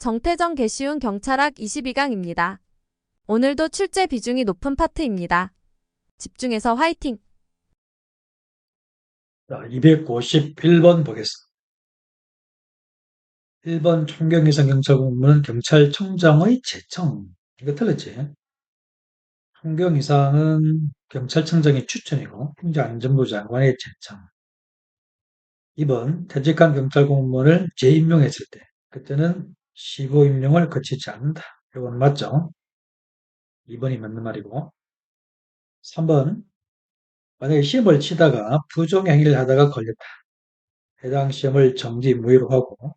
정태정 개쉬운 경찰학 22강입니다. 오늘도 출제 비중이 높은 파트입니다. 집중해서 화이팅! 자, 251번 보겠습니다. 1번 총경위성 경찰공무는 경찰청장의 제청. 이거 틀렸지? 총경위상은 경찰청장의 추천이고 행정안전부 장관의 제청. 2번 퇴직한 경찰공무원을 재임용했을 때 그때는 시고 임용을 거치지 않는다. 이건 맞죠? 2번이 맞는 말이고 3번 만약에 시험을 치다가 부정행위를 하다가 걸렸다. 해당 시험을 정지 무효로 하고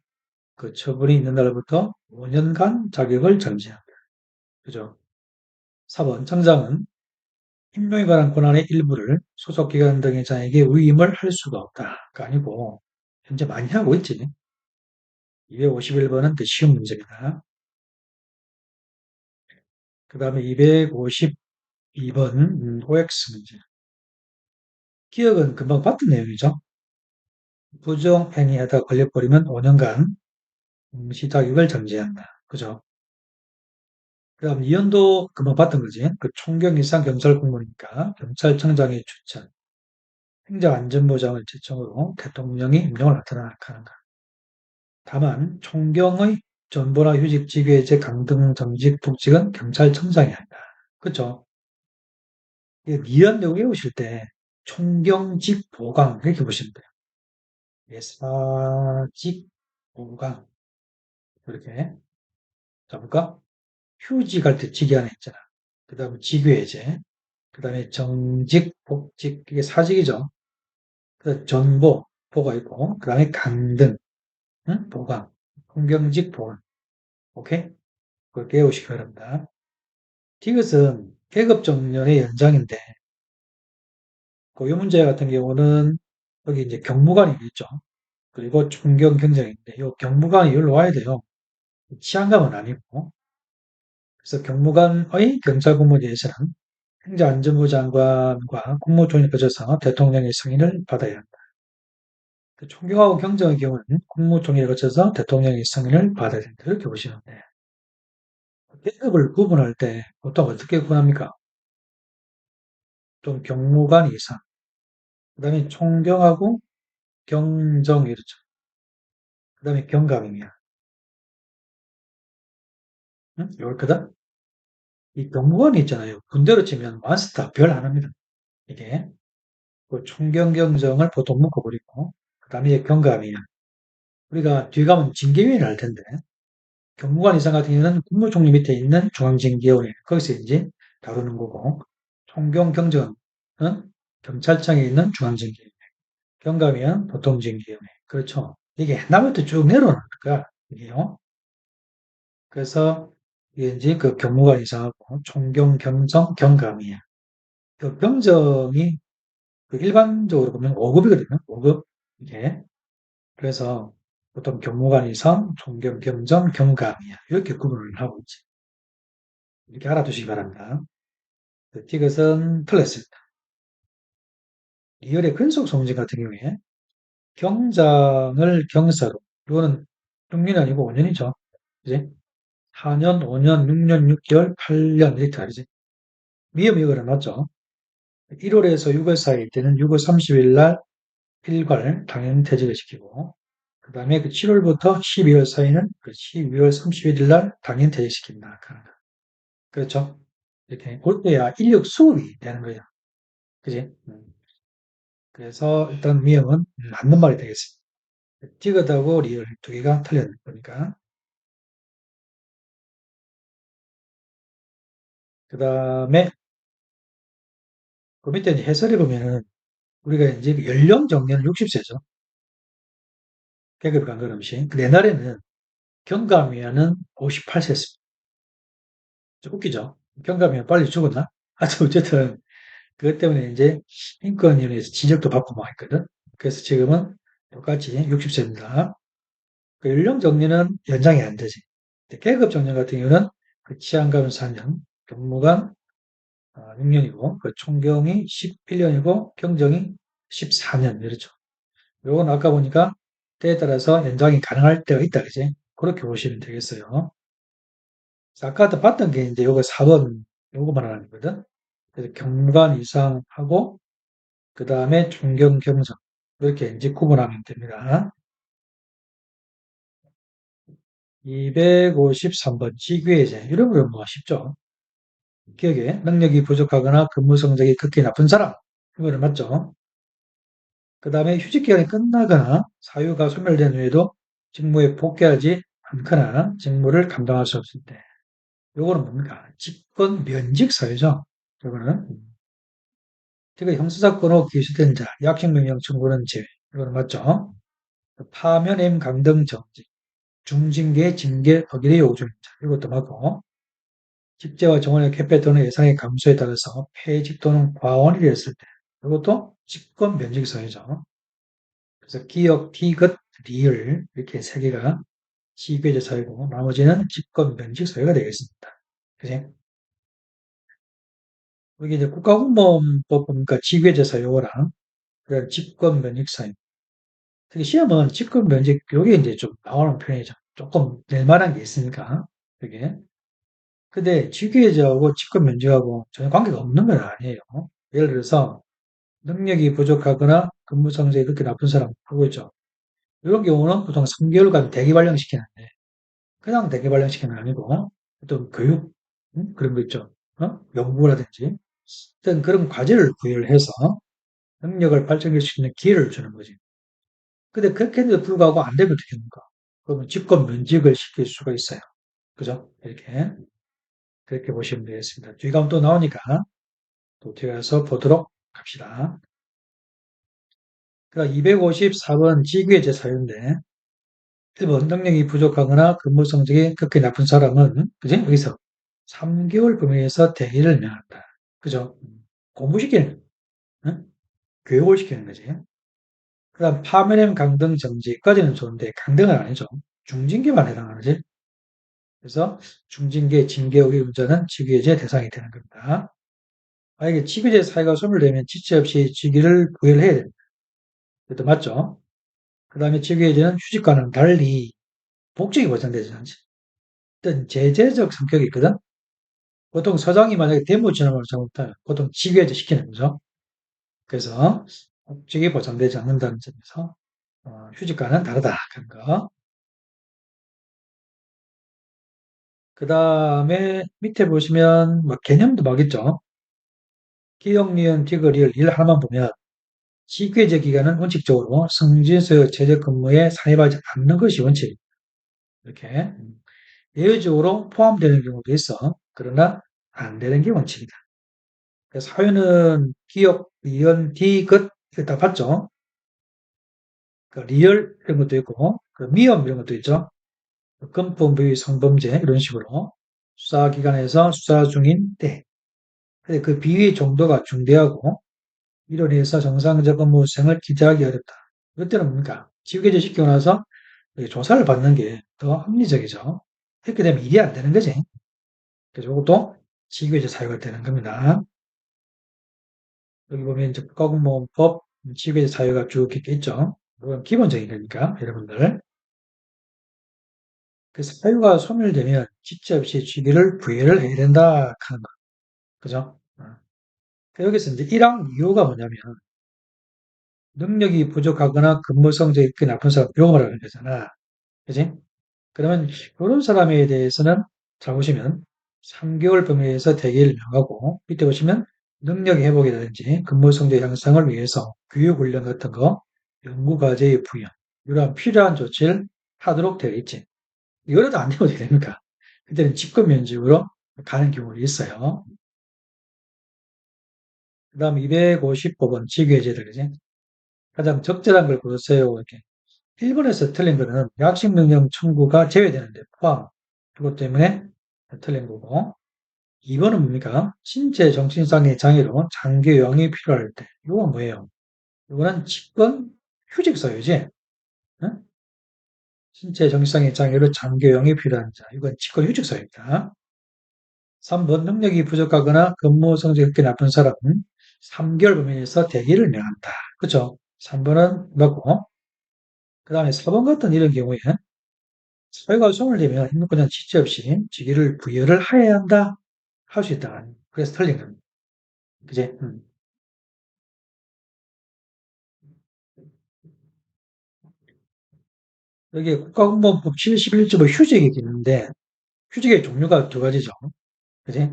그 처분이 있는 날부터 5년간 자격을 정지한다. 그죠? 4번 청장은 임명에 관한 권한의 일부를 소속기관 등의 자에게 위임을 할 수가 없다가 아니고 현재 많이 하고 있지. 251번은 더 쉬운 문제입니다. 그 다음에 252번 OX 문제. 기억은 금방 봤던 내용이죠. 부정행위하다 걸려버리면 5년간 시자격을 정지한다. 그죠? 그 다음 이연도 금방 봤던 거지. 그 총경 이상 경찰 공무니까 경찰청장의 추천, 행정안전부장을 제청으로 대통령이 임명을 나타나는 거. 다만 총경의 전보나 휴직, 직위해제, 강등, 정직, 복직은 경찰청장이 한다. 그렇죠? 미연 외우실 때 총경직 보강 이렇게 보시면 돼요. 사직 보강 이렇게 잡을까? 휴직할 때 직위 안에 있잖아. 그 다음에 직위해제, 그 다음에 정직, 복직 이게 사직이죠. 그 전보 보가 있고 그 다음에 강등, 응? 보강, 총경직 보강. 오케이? 그걸 깨우시기 바랍니다. 디귿은 계급 정년의 연장인데, 고유 문제 같은 경우는 여기 이제 경무관이 있죠. 그리고 중경 경쟁인데, 이 경무관이 여기로 와야 돼요. 치안감은 아니고. 그래서 경무관의 경찰 공무원에 대해서는 행정안전부 장관과 국무총리 거쳐서 대통령의 승인을 받아야 한다. 그 총경하고 경정의 경우는 국무총리를 거쳐서 대통령의 승인을 받아야 된다. 이렇게 보시면 돼요. 계급을 구분할 때 보통 어떻게 구분합니까? 좀 경무관 이상. 그 다음에 총경하고 경정 이렇죠. 그 다음에 경감이야. 응? 이렇거든? 이 경무관이 있잖아요. 군대로 치면 마스터 별 하나입니다. 이게. 그 총경경정을 보통 묶어버리고, 그 다음에 이제 경감이야. 우리가 뒤에 가면 징계위원회 할 텐데, 경무관 이상 같은 경우는 국무총리 밑에 있는 중앙징계위원회, 거기서 이제 다루는 거고, 총경경정은 경찰청에 있는 중앙징계위원회, 경감이면 보통징계위원회. 그렇죠. 이게 옛날부터 쭉 내려오는 거야. 이게요. 그래서 이게 이제 그 경무관 이상하고 총경, 경정, 경감이야. 그 경정이 그 일반적으로 보면 5급이거든요. 5급. 이게. 그래서 보통 경무관 이상, 총경, 경정, 경감이야. 이렇게 구분을 하고 있지. 이렇게 알아두시기 바랍니다. 그 티귿은 틀렸습니다. 리얼의 근속 송진 같은 경우에 경장을 경사로, 이거는 6년이 아니고 5년이죠. 그지? 4년, 5년, 6년, 6개월, 8년 이렇게 가지. 미음 이거는 맞죠? 1월에서 6월 사이일 때는 6월 30일 날 일괄 당연 퇴직을 시키고, 그 다음에 그 7월부터 12월 사이는 그 12월 31일 날 당연 퇴직시킨다. 그렇죠? 이렇게 볼 때야 인력 수급이 되는 거예요. 그지? 그래서 일단 미음은 맞는 말이 되겠습니다. 티귿하고 리얼 두 개가 틀렸는 거니까. 그 다음에 그 밑에 이제 해설해 보면은 우리가 이제 연령 정년은 60세죠. 계급 간건 없이. 근데 옛날에는 경감위원은 58세였습니다. 좀 웃기죠? 경감위원 빨리 죽었나? 하여튼 어쨌든 그것 때문에 이제 인권위원회에서 지적도 받고 막 했거든. 그래서 지금은 똑같이 60세입니다. 그 연령 정리는 연장이 안 되지. 계급 정년 같은 경우는 그 치안감은 4년, 경무관 6년이고, 그 총경이 11년이고, 경정이 14년, 이렇죠. 요건 아까 보니까 때에 따라서 연장이 가능할 때가 있다, 그지? 그렇게 보시면 되겠어요. 아까 봤던 게 이제 요거 4번 요거 말하는 거거든. 그래서 경무관 이상하고 그 다음에 존경 경정 이렇게 이제 구분하면 됩니다. 253번 지귀의제 이런 거는 뭐 쉽죠. 기억에 능력이 부족하거나 근무 성적이 극히 나쁜 사람 이거는 맞죠. 그 다음에 휴직 기간이 끝나거나 사유가 소멸된 후에도 직무에 복귀하지 않거나 직무를 감당할 수 없을 때 요거는 뭡니까? 직권 면직 사유죠. 요거는 제가 형사사건으로 기소된 자, 약식명령 청구는 제외. 이거는 맞죠? 파면임 강등 정지, 중징계, 징계, 어기의 요중자. 이것도 맞고, 직제와 정원의 개폐 또는 예상의 감소에 따라서 폐직 또는 과원이 되었을 때, 이것도 직권 면직 사유죠. 그래서 기역, 디귿, 리을 이렇게 세 개가 지배제 사유고, 나머지는 직권 면직 사유가 되겠습니다. 그지? 여기 이제 국가공무원법 보니까 지배제 사유랑 직권 면직 사유. 특히 시험은 직권 면직 요게 이제 좀 나오는 편이죠. 조금 낼 만한 게 있으니까 그게. 근데 직위제하고 직권 면직하고 전혀 관계가 없는 건 아니에요. 예를 들어서 능력이 부족하거나 근무 성적이 그렇게 나쁜 사람 하고 있죠. 이런 경우는 보통 3개월간 대기 발령시키는데 그냥 대기 발령시키는 게 아니고 어떤 교육 그런 거 있죠. 연구라든지 어떤 그런 과제를 부여를 해서 능력을 발전할 수 있는 기회를 주는 거지. 근데 그렇게도 불구하고 안 되면 어떻게 합니까? 그러면 직권 면직을 시킬 수가 있어요. 그죠? 이렇게. 그렇게 보시면 되겠습니다. 뒤에 가면 또 나오니까 또 뒤에 가서 보도록 합시다. 그러니까 254번 지구의제 사유인데 1번 능력이 부족하거나 근무 성적이 극히 나쁜 사람은 그죠? 여기서 3개월 범위에서 대기를 명한다. 그죠? 공부시키는 응? 교육을 시키는 거지. 그다음 파면엠 강등 정지까지는 좋은데 강등은 아니죠. 중징계만 해당하지. 그래서 중징계, 징계, 의료운전은 직위해제 대상이 되는 겁니다. 만약에 직위제 사유가 소멸되면 지체 없이 직위를 부여를 해야 됩니다. 이것도 맞죠? 그 다음에 직위해제는 휴직과는 달리 복직이 보장되지 않지. 어떤 제재적 성격이 있거든? 보통 서장이 만약에 대무 지원을 잘못하면 보통 직위해제 시키는 거죠. 그래서 복직이 보장되지 않는다는 점에서 휴직과는 다르다. 그런 거. 그 다음에 밑에 보시면 뭐 개념도 막 있죠. 기역, 니은, 디귿, 리을 일 하나만 보면 시규제 기간은 원칙적으로 성진서 재적 근무에 산입하지 않는 것이 원칙입니다. 이렇게 예외적으로 포함되는 경우도 있어. 그러나 안 되는 게 원칙이다. 사유는 기역, 리을, 디귿 이거 다 봤죠? 그 리얼 이런 것도 있고 그 미엄 이런 것도 있죠. 금품부의 성범죄 이런 식으로 수사기관에서 수사 중인 때 근데 그 비위 정도가 중대하고 이로 인해서 정상적 업무 수행을 기대하기 어렵다. 이때는 뭡니까? 지우개제 시키고 나서 조사를 받는 게 더 합리적이죠. 이렇게 되면 일이 안 되는 거지. 그래서 이것도 지우개제 사유가 되는 겁니다. 여기 보면 이제 국가공무원법 지우개제 사유가 쭉 이렇게 있죠. 이건 기본적인 거니까 여러분들. 그 사유가 소멸되면 지체 없이 직위를 부여를 해야 된다 하는 거. 그죠? 여기서 이제 1항 이유가 뭐냐면 능력이 부족하거나 근무 성적이 꽤 나쁜 사람 이런 거라는 거잖아. 그지? 그러면 이런 사람에 대해서는 잘 보시면 3개월 범위에서 대기를 명하고 밑에 보시면 능력 회복이라든지 근무 성적 향상을 위해서 교육 훈련 같은 거, 연구 과제의 부여 이러한 필요한 조치를 하도록 되어 있지. 이거라도 안 되면 어떻게 됩니까? 그때는 직권 면직으로 가는 경우도 있어요. 그 다음 255번 지규해제들 그지? 가장 적절한 걸 고르세요. 이렇게 1번에서 틀린 거는 약식 명령 청구가 제외되는데 포함. 그것 때문에 틀린 거고. 2번은 뭡니까? 신체 정신상의 장애로 장기 요양이 필요할 때. 이건 뭐예요? 이거는 직권 휴직 사유지. 응? 신체 정신상의 장애로 장기 요양이 필요한 자. 이건 직권 휴직 사유입니다. 3번 능력이 부족하거나 근무 성적이 그렇게 나쁜 사람은 3개월 범위에서 대기를 명한다. 그죠? 3번은 맞고. 그 다음에 4번 같은 이런 경우에 사회가 손을 대면 임금권자는 지체 없이 직위를 부여를 하여야 한다. 할 수 있다. 그래서 틀린 겁니다. 그지? 여기 국가공무원법 71조의 휴직이 있는데 휴직의 종류가 두 가지죠. 그지?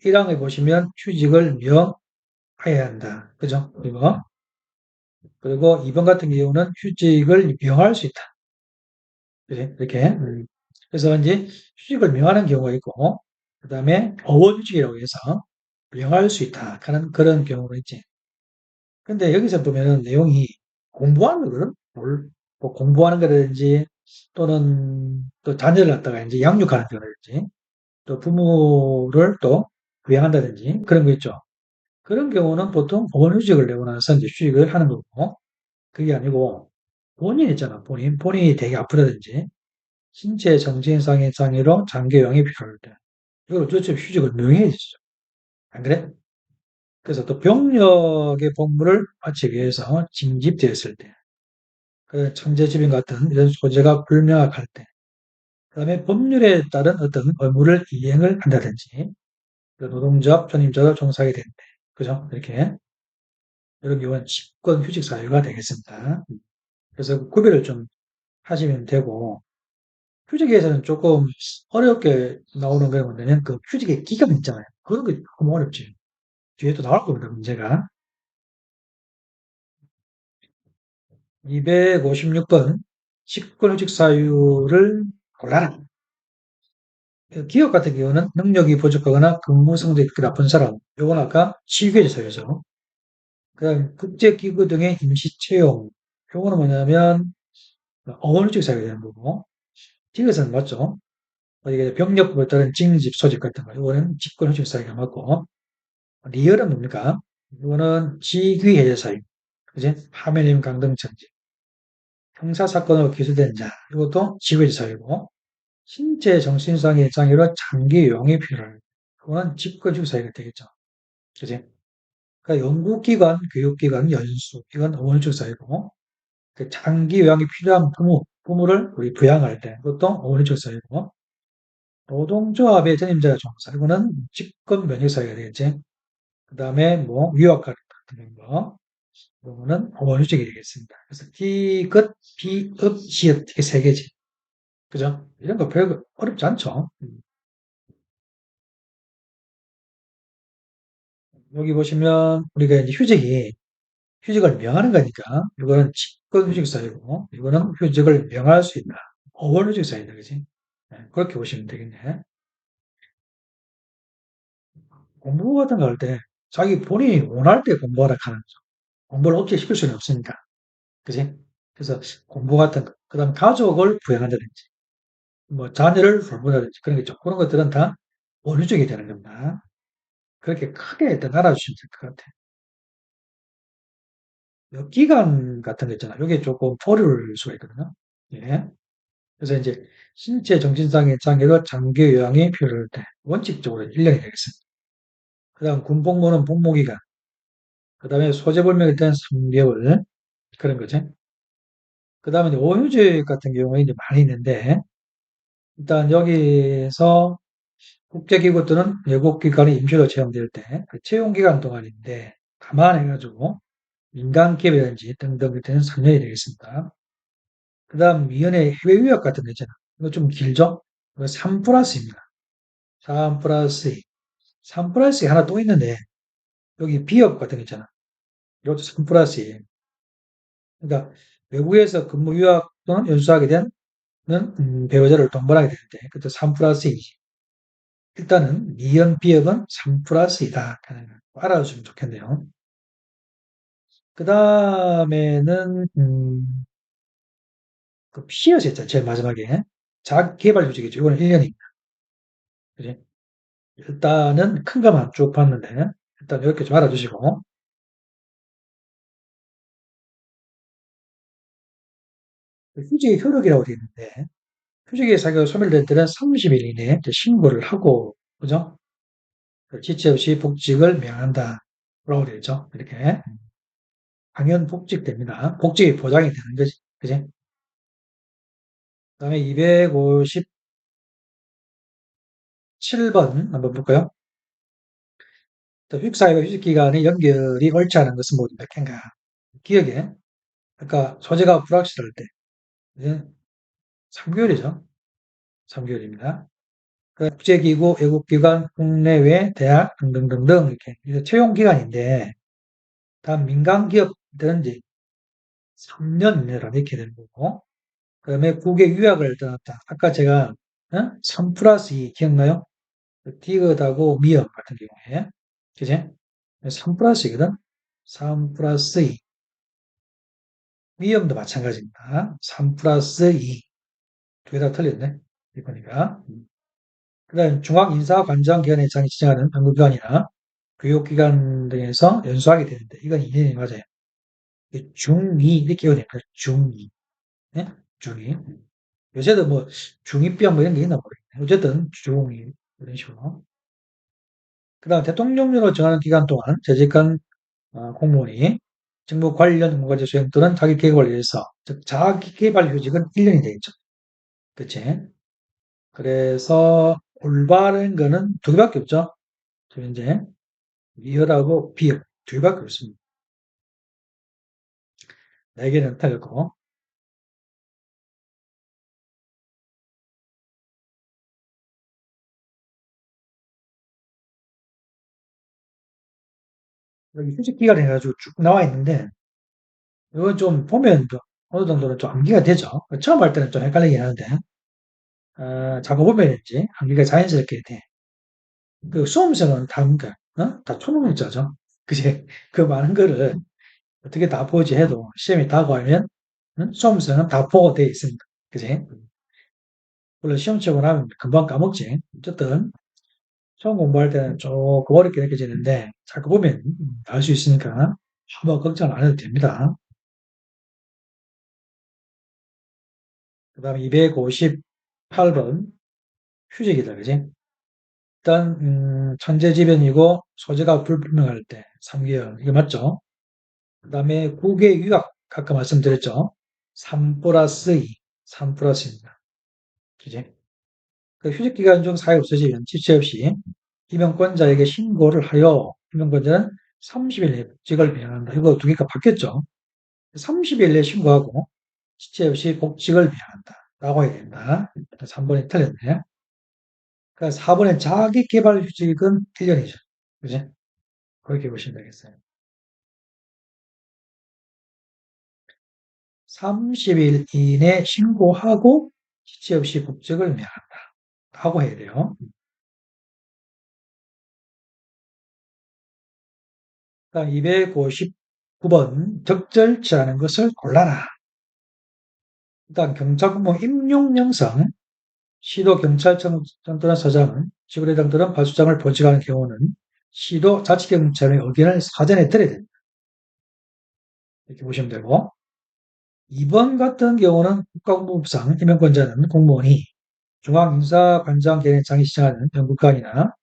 1항에 보시면 휴직을 명하여야 한다. 그죠? 그리고 2번 같은 경우는 휴직을 명할 수 있다. 그지? 이렇게. 그래서 이제 휴직을 명하는 경우가 있고, 그 다음에 어원휴직이라고 해서 명할 수 있다 하는 그런 경우가 있지. 근데 여기서 보면은 내용이 공부하는 거거든? 뭐 공부하는 거라든지 또는 또 자녀를 갖다가 이제 양육하는 거라든지 또 부모를 또 부양한다든지 그런 거 있죠. 그런 경우는 보통 어원휴직을 내고 나서 이제 휴직을 하는 거고, 그게 아니고 본인 있잖아, 본인. 본인이 되게 아프다든지 신체 정신상의 장애로 장기 요양이 필요할 때 이걸 어쩔 수 없이 휴직을 명해야 되죠. 안 그래? 그래서 또 병력의 복무를 마치기 위해서 징집되었을 때, 그 천재지변 같은 이런 소재가 불명확할 때, 그다음에 법률에 따른 어떤 의무를 이행을 한다든지, 그 노동조합, 전임자가 종사하게 된대. 그죠? 이렇게 이런 경우는 집권 휴직 사유가 되겠습니다. 그래서 그 구별을 좀 하시면 되고, 휴직에서는 조금 어렵게 나오는 게 뭐냐면 그 휴직의 기간 있잖아요. 그런 게 조금 어렵지. 뒤에 또 나올 겁니다, 문제가. 256번 직권휴직 사유를 골라라. 기업 같은 경우는 능력이 부족하거나 근무 성적이 그렇게 나쁜 사람. 요건 아까 취계제 사유죠. 그다음 국제기구 등의 임시 채용. 요거는 뭐냐면 어원휴직 사유가 되는 거고. 이것은 맞죠? 이게 병력법에 따른 징집 소집 같은 거. 요거는 직권휴직 사유가 맞고. 리얼은 뭡니까? 이거는 직위해제 사유. 그지? 파면임 강등정지. 형사사건으로 기소된 자. 이것도 직위해제 사유고. 신체 정신상의 장애로 장기 요양이 필요한. 그거는 직권휴직 사유가 되겠죠. 그지? 그러니까 연구기관, 교육기관, 연수, 이건 어원휴직 사유고, 그 장기 요양이 필요한 부모를 우리 부양할 때, 그것도 어원휴직 사유고, 노동조합의 전임자가 종사, 이거는 직권 면역 사유가 되겠지. 그 다음에 뭐 유학 같은 거, 이거는 어원휴직이 되겠습니다. 그래서 디귿, 비읍, 시읒 이게 세 개지. 그죠? 이런 거 별거 어렵지 않죠. 여기 보시면 우리가 이제 휴직을 명하는 거니까 이거는 직권 휴직 사유고 이거는 휴직을 명할 수 있다. 어원 휴직 사유다, 그지? 네, 그렇게 보시면 되겠네. 공부 같은 거 할 때 자기 본인이 원할 때 공부하라 하는 거죠. 공부를 억제 시킬 수는 없으니까, 그지? 그래서 공부 같은 거, 그다음 가족을 부양한다든지, 뭐 자녀를 돌본다든지 그런 게 있죠. 그런 것들은 다 원휴직이 되는 겁니다. 그렇게 크게 일단 알아주시면 될 것 같아요. 기간 같은 거 있잖아요. 이게 조금 어려울 수가 있거든요. 예. 그래서 이제 신체 정신상의 장애로 장기 요양이 필요할 때 원칙적으로 1년이 되겠습니다. 그다음 군복무는 복무기간, 그다음에 소재불명에 대한 3개월 그런 거죠. 그다음에 이제 오휴직 같은 경우에 이제 많이 있는데 일단 여기서 국제기구 또는 외국기관에 임시로 채용될 때 그 채용기간 동안인데 감안해가지고 민간기업이라든지 등등 그때는 3년이 되겠습니다. 그다음 위원회 해외 유학 같은 거 있잖아. 이거 좀 길죠? 이거 3 플러스입니다. 3 플러스 2. 3 플러스 하나 또 있는데 여기 비업 같은 거 있잖아. 이것도 3 플러스 2. 그러니까 외국에서 근무 유학 또는 연수하게 된 배우자를 동반하게 되는데 그것도 3 플러스 2. 일단은 미연 비업은 3 플러스 2다. 알아주시면 좋겠네요. 그 다음에는 그 피어스 있잖아. 제일 마지막에 자기개발 조직이죠. 이거는 1년입니다. 그지? 일단은 큰 것만 쭉 봤는데 일단 이렇게 좀 알아주시고 휴직 효력이라고 되어 있는데 휴직의 사유가 소멸될 때는 30일 이내에 이제 신고를 하고 그죠? 지체 없이 복직을 명한다. 라고 되어 있죠. 이렇게 당연 복직됩니다. 복직이 보장이 되는 거지. 그지? 그다음에 257번 한번 볼까요? 또 휴직사유와 휴직기간의 연결이 옳지 않은 것은 모두 몇 개인가? 기억에 아까 소재가 불확실할 때 이제 3개월이죠. 3개월입니다. 국제기구, 외국기관, 국내외 대학 등등등등 이렇게 이제 채용 기간인데 다 민간기업들은 이제 3년 이내로 이렇게 되는 거고 그다음에 국외 유학을 떠났다. 아까 제가 3 플러스 2 기억나요? 디귿하고 미역 같은 경우에 그지? 3 플러스이거든. 3 플러스 2 미역도 마찬가지입니다. 3 플러스 2 두 개 다 틀렸네. 이거니까. 그다음 중앙인사관장기관의 장이 지정하는 연구기관이나 교육기관 등에서 연수하게 되는데 이건 2년이 맞아요. 중2 이렇게 외워야 됩니다. 중2. 네? 중2. 요새도 뭐 중2병 뭐 이런 게 있나 모르겠네. 어쨌든 중2 이런 식으로. 그다음 대통령령으로 정하는 기간 동안 재직한 공무원이 직무 관련 업무과제 수행 또는 자기계획을 위해서 즉 자기개발휴직은 1년이 되겠죠. 그치? 그래서 올바른 거는 두 개밖에 없죠. 지금 이제 미열하고 비열 두 개밖에 없습니다. 네 개는 틀렸고 여기 휴직 기간 해가지고 쭉 나와 있는데 이건 좀 보면 좀 어느 정도는 좀 암기가 되죠. 처음 할 때는 좀 헷갈리긴 하는데 자꾸 보면 이제 암기가 자연스럽게 돼. 그 수험생은 다 그러니까 다 초능력자죠. 그지? 그 많은 거를 어떻게 다 보지 해도 시험이 다가오면 수험생은 다 보고 돼 있습니다. 그지? 물론 시험 치고 나면 금방 까먹지. 어쨌든 처음 공부할 때는 조금 어렵게 느껴지는데 자꾸 보면 알 수 있으니까 한번 걱정 안 해도 됩니다. 그 다음에 258번 휴직이다. 그지? 일단 천재지변이고 소재가 불분명할 때 3개월 이거 맞죠? 그 다음에 국외 유학 아까 말씀드렸죠? 3 플러스 2 3 플러스입니다. 그지? 그 휴직 기간 중 사회 없어지면 지체 없이 임용권자에게 신고를 하여 임용권자는 30일 내에 복직을 명한다. 이거 두 개가 바뀌었죠. 30일 내에 신고하고 지체 없이 복직을 명한다. 라고 해야 된다. 3번이 틀렸네. 그러니까 4번에 자기개발 휴직은 1년이죠. 그지? 그렇게 보시면 되겠어요. 30일 이내 신고하고 지체 없이 복직을 명한다. 라고 해야 돼요. 그다음 259번 적절치 않은 것을 골라라. 일단 경찰공무 임용 영상, 시도 경찰청 또는 서장은 지구대장들은 발수장을 보직하는 경우는 시도 자치경찰의 의견을 사전에 들어야 됩니다. 이렇게 보시면 되고 2번 같은 경우는 국가공무법상 임용권자는 공무원이 중앙인사관장 개념장이 시정하는 연구기관이나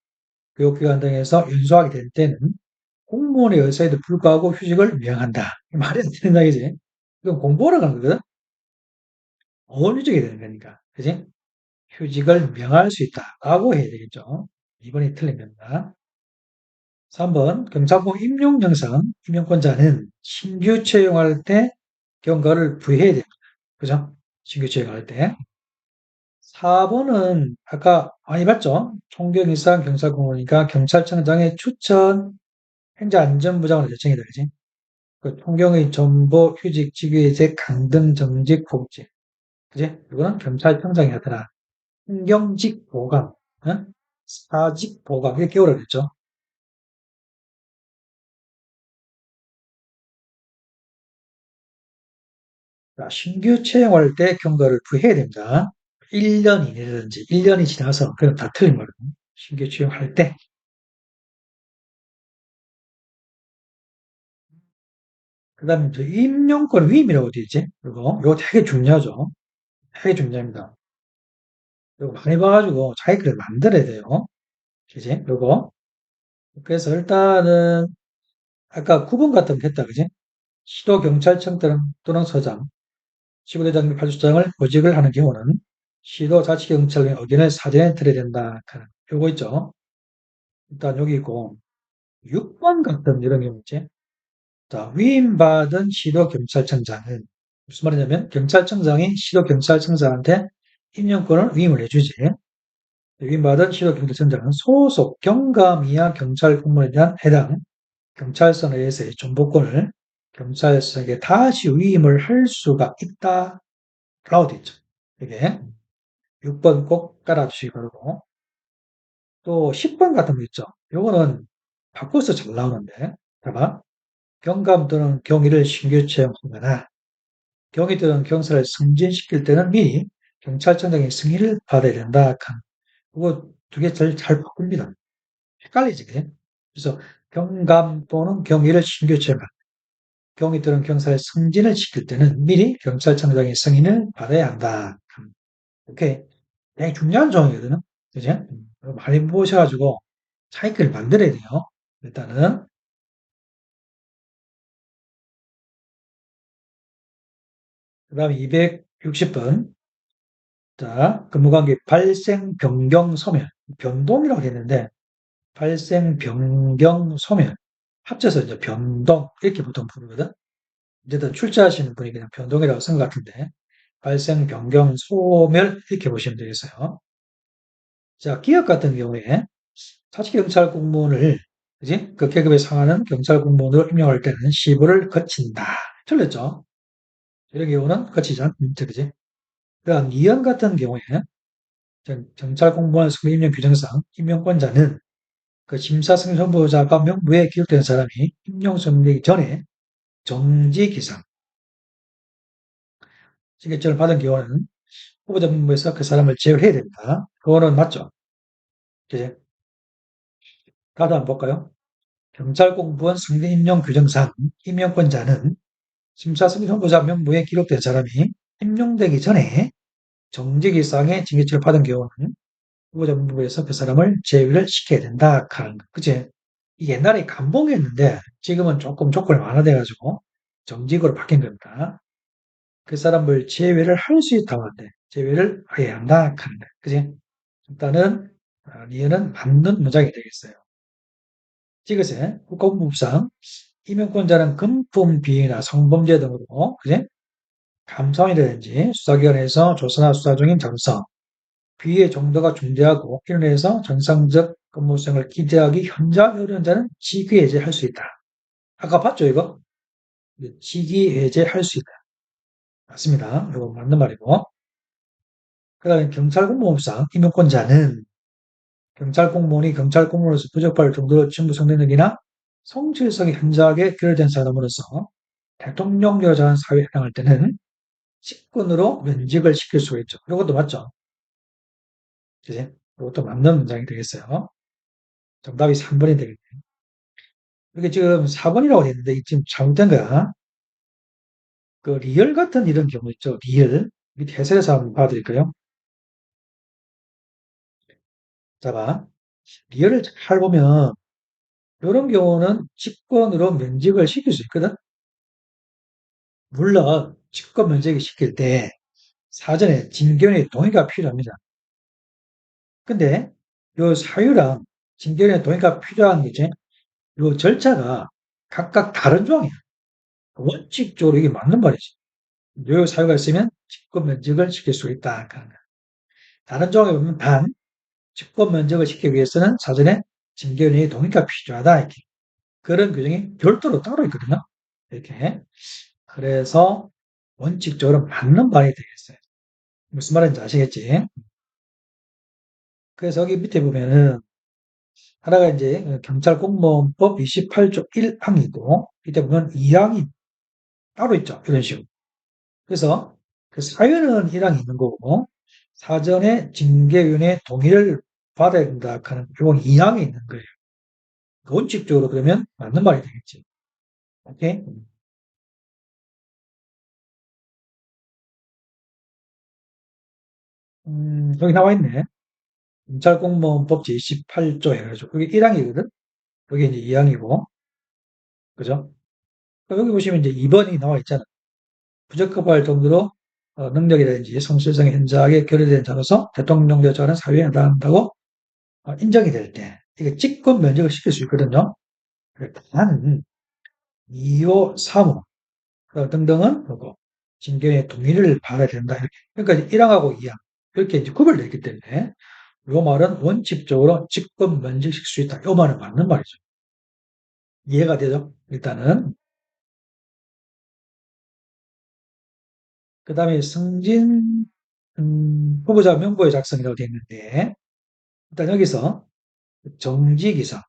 교육기관 등에서 연수하게 될 때는 공무원의 의사에도 불구하고 휴직을 명한다. 말이 안 되는 이야기지. 이건 공부하러 가는 거거든. 어울리게 되는 거니까. 그지? 휴직을 명할 수 있다라고 해야 되겠죠. 2번이 틀린 겁니다. 3번 경찰국 임용영상 임용권자는 신규 채용할 때 경과를 부여해야 됩니다. 그죠? 신규 채용할 때. 4번은 아까 많이 봤죠? 총경 이상 경찰공무원이니까 경찰청장의 추천 행정안전부장으로 제청이다. 그지? 그 총경의 정보 휴직 직위의제 강등 정직 복직. 그지? 이거는 경찰청장이 하더라. 신경직 보강, 사직 보강 이렇게 어렵겠죠. 자, 신규 채용할 때 경과를 부여해야 됩니다. 1년 이내라든지 1년이 지나서 그건 다 틀린 거거든요. 신규 채용할 때. 그 다음에 임용권 위임이라고 되어 있지. 이거 되게 중요하죠. 되게 중요합니다. 이거 많이 봐가지고 자기 글을 만들어야 돼요. 그지? 이거. 그래서 일단은 아까 9번 같은 거 했다. 그지? 시도경찰청 또는 서장. 지구대장경 파출소장을 보직을 하는 경우는 시도자치경찰관의 의견을 사전에 들어야 된다. 요거 있죠. 일단 여기 있고 6번 같은 이런 경우 있지. 자, 위임받은 시도경찰청장은 무슨 말이냐면 경찰청장이 시도경찰청장한테 임명권을 위임을 해주지. 위임받은 시도경찰청장은 소속 경감 이하 경찰 공무원에 대한 해당 경찰서에 의해서의 정보권을 경찰서에게 다시 위임을 할 수가 있다라고 되어 있죠. 이게 6번 꼭 따라주시기 바라고. 또 10번 같은 거 있죠. 요거는 바꿔서 잘 나오는데 봐봐. 경감 또는 경위를 신규 채용하거나 경위 또는 경사를 승진시킬 때는 미리 경찰청장의 승인을 받아야 된다. 그거 두 개 잘 바꿉니다. 헷갈리지, 그게? 그래서 경감 또는 경위를 신규 채용하거나 경위 또는 경사를 승진을 시킬 때는 미리 경찰청장의 승인을 받아야 한다. 오케이. 되게 중요한 조항이거든요. 그죠? 많이 보셔가지고 차이를 만들어야 돼요. 일단은. 그 다음에 260번. 자, 근무관계 발생 변경 소멸. 변동이라고 했는데, 발생 변경 소멸. 합쳐서 이제 변동. 이렇게 보통 부르거든. 어쨌든 출제하시는 분이 그냥 변동이라고 쓴 것 같은데, 발생 변경 소멸. 이렇게 보시면 되겠어요. 자, 기업 같은 경우에 자치경찰 공무원을, 그지? 그 계급에 상하는 경찰 공무원으로 임명할 때는 시부를 거친다. 틀렸죠? 이런 경우는 거치지 않죠, 그지? 그러한 이연 같은 경우에 경찰 공무원 승리 임명 규정상 임명권자는 그 심사승인 선보자가 명부에 기록된 사람이 임용 선고되기 전에 정지 기상, 지격전을 받은 경우는 후보자 명부에서 그 사람을 제외해야 된다. 그거는 맞죠? 그지? 다음 한번 볼까요? 경찰 공무원 승리 임용 규정상 임명권자는 심사승인 후보자 명부에 기록된 사람이 임용되기 전에 정직 이상의 징계처를 받은 경우는 후보자 명부에서 그 사람을 제외를 시켜야 된다 하는 거. 그치? 이게 옛날에 감봉이었는데 지금은 조금 조건이 완화돼가지고 정직으로 바뀐 겁니다. 그 사람을 제외를 할 수 있다고 하는데 제외를 해야 한다 하는 거. 그치? 일단은 리에는 맞는 문장이 되겠어요. 이것에 국가공무부상 임명권자는 금품 비위나 성범죄 등으로 그지? 감사원이라든지 수사기관에서 조사나 수사 중인 자로서 비위의 정도가 중대하고 필요해서 정상적 근무 수행을 기대하기 현저하게 어려운 자는 직위해제할 수 있다. 아까 봤죠, 이거? 직위해제할 수 있다. 맞습니다. 이거 맞는 말이고. 그 다음에 경찰공무원상 임명권자는 경찰 공무원이 경찰 공무원으로서 부적할 정도로 직무 성능력이나 성실성이 현저하게 결여된 사람으로서 대통령령에 대한 사회에 해당할 때는 직권으로 면직을 시킬 수가 있죠. 이것도 맞죠? 그지? 이것도 맞는 문장이 되겠어요. 정답이 3번이 되겠네요. 이게 지금 4번이라고 했는데 이게 지금 잘못된 거야. 그 리얼 같은 이런 경우 있죠. 리얼. 밑에 해설에서 한번 봐드릴까요? 자, 봐. 리얼을 잘 보면 이런 경우는 직권으로 면직을 시킬 수 있거든. 물론 직권 면직을 시킬 때 사전에 진견의 동의가 필요합니다. 근데 요 사유랑 진견의 동의가 필요한 게지. 요 절차가 각각 다른 조항이야. 원칙적으로 이게 맞는 말이지. 요 사유가 있으면 직권 면직을 시킬 수 있다. 다른 조항에 보면 단 직권 면직을 시키기 위해서는 사전에 징계위원회의 동의가 필요하다. 이렇게. 그런 규정이 별도로 따로 있거든요. 이렇게. 그래서 원칙적으로 맞는 말이 되겠어요. 무슨 말인지 아시겠지? 그래서 여기 밑에 보면은 하나가 이제 경찰 공무원법 28조 1항이고 밑에 보면 2항이 따로 있죠. 이런 식으로. 그래서 그 사유는 1항이 있는 거고 사전에 징계위원회 동의를 받아야 된다 하는 이건 2항이 있는 거예요. 원칙적으로 그러면 맞는 말이 되겠지. 오케이? 여기 나와 있네. 경찰공무원법 제28조 해가지고 그게 1항이거든. 여기 이제 2항이고, 그죠? 여기 보시면 이제 2번이 나와 있잖아. 부적합할 정도로 능력이라든지 성실성이 현저하게 결여된 자로서 대통령 대처하는 사유에 해당한다고 인정이 될 때, 이게 직권 면직을 시킬 수 있거든요. 다만, 2호, 3호 등등은 뭐고, 징계의 동의를 받아야 된다. 이렇게. 그러니까 1항하고 2항. 이렇게 이제 구별되어 있기 때문에, 이 말은 원칙적으로 직권 면직시킬 수 있다. 이 말은 맞는 말이죠. 이해가 되죠? 일단은. 그 다음에 승진 후보자 명부의 작성이라고 되어 있는데, 일단 여기서 정직이상.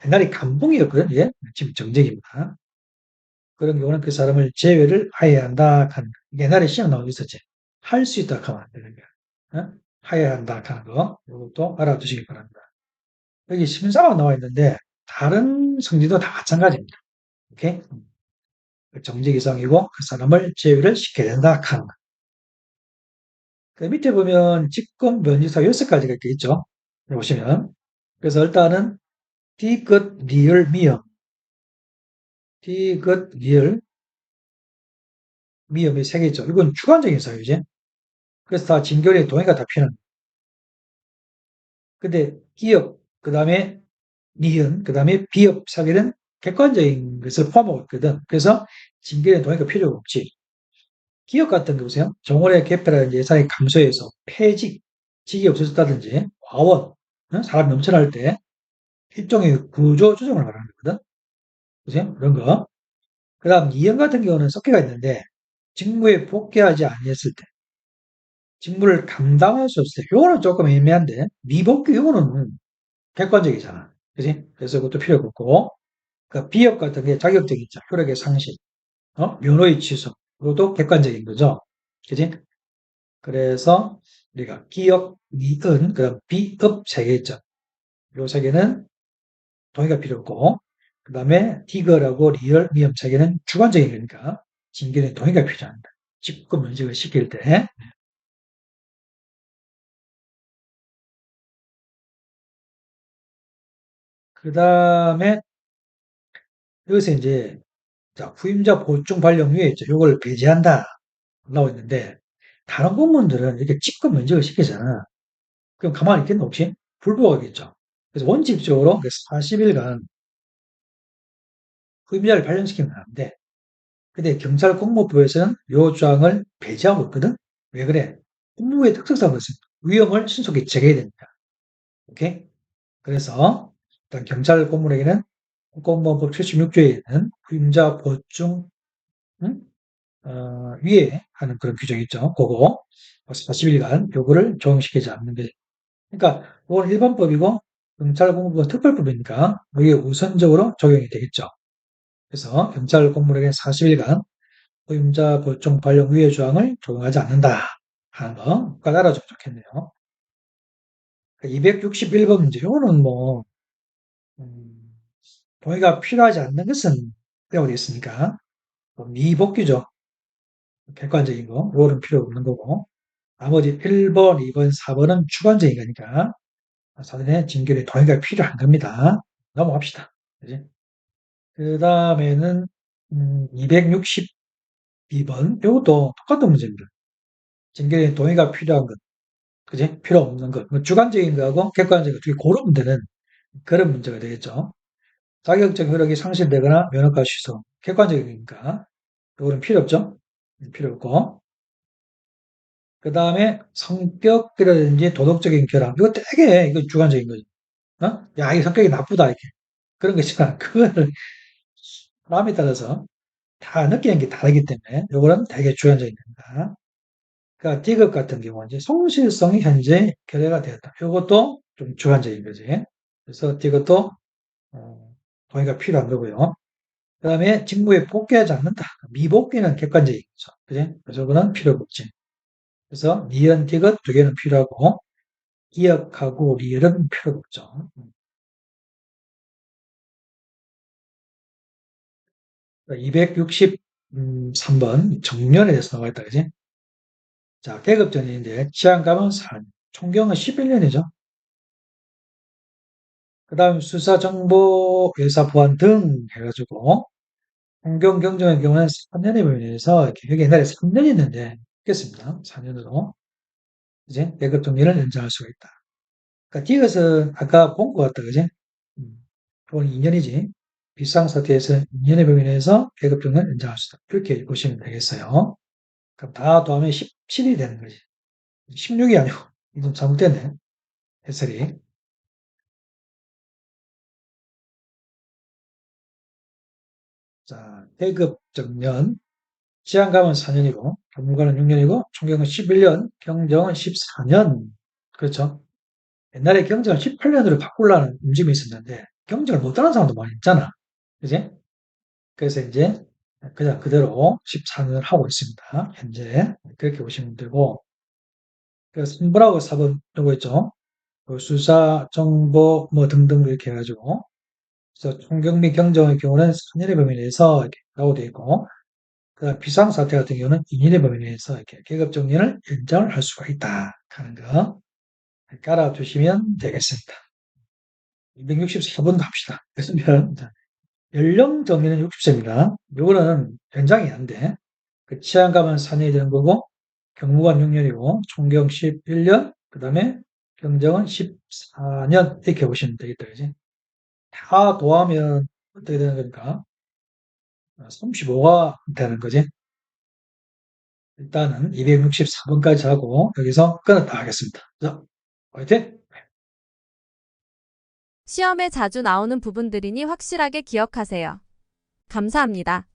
옛날에 감봉이었거든, 요 지금 정직입니다. 그런 경우는 그 사람을 제외를 해야 한다 하는, 옛날에 시험 나오고 있었지. 할 수 있다 하면 안 되는 거야. 어? 해야 한다 하는 거. 이것도 알아두시기 바랍니다. 여기 심사가 나와 있는데, 다른 성질도 다 마찬가지입니다. 오케이? 정직 이상이고 그 사람을 제외를 시켜야 된다 하는 거. 그 밑에 보면 직권 변지사 6가지가 이렇게 있죠. 보시면. 그래서 일단은 디귿, 리을, 미음. 디귿, 리을, 미음이 3개 있죠. 이건 주관적인 사유지. 그래서 다 진결의 동의가 다 필요합니다. 근데 기업, 그 다음에 니은, 그 다음에 비업 사기는 객관적인 것을 포함하고 있거든. 그래서 징계의 동의가 필요가 없지. 기업 같은 거 보세요. 정원의 개폐라든지 예산이 감소해서 폐직, 직이 없어졌다든지 과원, 사람 넘쳐날 때 일종의 구조 조정을 말하는 거거든. 보세요. 그런 거. 그 다음 이형 같은 경우는 섞여가 있는데 직무에 복귀하지 아니했을 때, 직무를 감당할 수 없을 때, 요거는 조금 애매한데 미복귀 요거는 객관적이잖아. 그지? 그래서 그것도 필요가 없고, 그 비협 같은 게 자격적이죠. 효력의 상실, 면허의 취소. 그것도 객관적인 거죠. 그지? 그래서 우리가 기업, 미은, 그다음 비업 3개 있죠. 요 3개는 동의가 필요 없고, 그 다음에 디거라고 리얼, 미음 3개는 주관적인 거니까 징계는 동의가 필요합니다. 직권 면직을 시킬 때. 그 다음에 여기서 이제 자, 후임자 보충 발령유예 있죠. 요걸 배제한다. 나와 있는데, 다른 공무원들은 이렇게 직권 면직을 시키잖아. 그럼 가만히 있겠나, 혹시? 불복하겠죠. 그래서 원칙적으로 40일간 후임자를 발령시키면 안 돼. 근데 경찰 공무부에서는 요 조항을 배제하고 있거든? 왜 그래? 공무부의 특성상 그렇습니다. 위험을 신속히 제거해야 됩니다. 오케이? 그래서, 일단 경찰 공무원에게는 공무원법 76조에는 후임자 보충, 응? 위에 하는 그런 규정이 있죠. 그거 40일간 요거를 적용시키지 않는 게. 그러니까 이건 일반법이고 경찰 공무부는 특별법이니까 이게 우선적으로 적용이 되겠죠. 그래서 경찰 공무원에게 40일간 후임자 보충 발령 위의 조항을 적용하지 않는다 하는 거까지 알아주면 좋겠네요. 261번 문제. 이거는 뭐 음, 동의가 필요하지 않는 것은 되어 있으니까 미복귀죠. 객관적인 거. 이거는 필요 없는 거고. 나머지 1번, 2번, 4번은 주관적인 거니까 사전에 진결의 동의가 필요한 겁니다. 넘어갑시다. 그지? 그 다음에는 262번. 이것도 똑같은 문제입니다. 진결의 동의가 필요한 것, 그지? 필요 없는 것. 뭐 주관적인 거하고 객관적인 거 어떻게 고르면 되는 그런 문제가 되겠죠. 자격적 효력이 상실되거나 면허가 취소. 객관적이니까 이거는 필요 없죠. 필요 없고. 그 다음에 성격이라든지 도덕적인 결함. 이거 되게 이거 주관적인 거죠. 야, 이 성격이 나쁘다, 이렇게. 그런 거 있잖아. 그거를 마음에 따라서 다 느끼는 게 다르기 때문에 요거는 되게 주관적인 겁니다. 그러니까 디귿 같은 경우는 이제 성실성이 현재 결여가 되었다. 요것도 좀 주관적인 거지. 그래서 디귿도 동의가 필요한 거고요. 그 다음에 직무에 복귀하지 않는다. 미복귀는 객관적인 거죠. 그지? 그래서 그거는 필요가 없지. 그래서 니은, 디귿 두 개는 필요하고 기억하고 리을은 필요가 없죠. 263번 정년에 대해서 나와 있다. 그지? 자, 계급전인데 치안감은 4년, 총경은 11년이죠. 그 다음 수사정보, 회사 보안 등 해가지고 공경 경정의 경우는 3년에 걸려서 이렇게 여기 옛날에 3년이 있는데 바뀌었습니다. 4년으로. 이제 계급 정년을 연장할 수가 있다. 그러니까 디귿은 아까 본 것 같다, 그지? 이건 2년이지. 비상사태에서 2년의 범위 내에서 계급 정년을 연장할 수 있다. 이렇게 보시면 되겠어요. 그럼 다 더하면 17이 되는 거지. 16이 아니고, 이건 잘못됐네. 해설이. 자, 계급 정년. 지한감은 4년이고, 경무관은 6년이고, 총경은 11년, 경정은 14년. 그렇죠? 옛날에 경정을 18년으로 바꾸려는 움직임이 있었는데, 경정을 못하는 사람도 많이 있잖아. 그지? 그래서 이제 그냥 그대로 14년을 하고 있습니다. 현재. 그렇게 보시면 되고, 그래서 3번하고 4번 요거 있죠? 그 수사, 정보, 뭐 등등 이렇게 해가지고, 그래서 총경 및 경정의 경우는 4년의 범위 내에서 이렇게 라고 되어 있고, 그다음 비상사태 같은 경우는 2년의 범위 내에서 이렇게 계급 정년을 연장을 할 수가 있다 하는 거 깔아두시면 되겠습니다. 264번 갑시다. 그러면 연령 정리는 60세입니다. 요거는 연장이 안 돼. 그 치안감은 4년이 되는 거고 경무관 6년이고 총경 11년 그다음에 경정은 14년 이렇게 보시면 되겠다. 그지? 다 더하면 어떻게 되는 겁니까? 35가 되는 거지. 일단은 264번까지 하고 여기서 끊었다 하겠습니다. 자, 화이팅! 시험에 자주 나오는 부분들이니 확실하게 기억하세요. 감사합니다.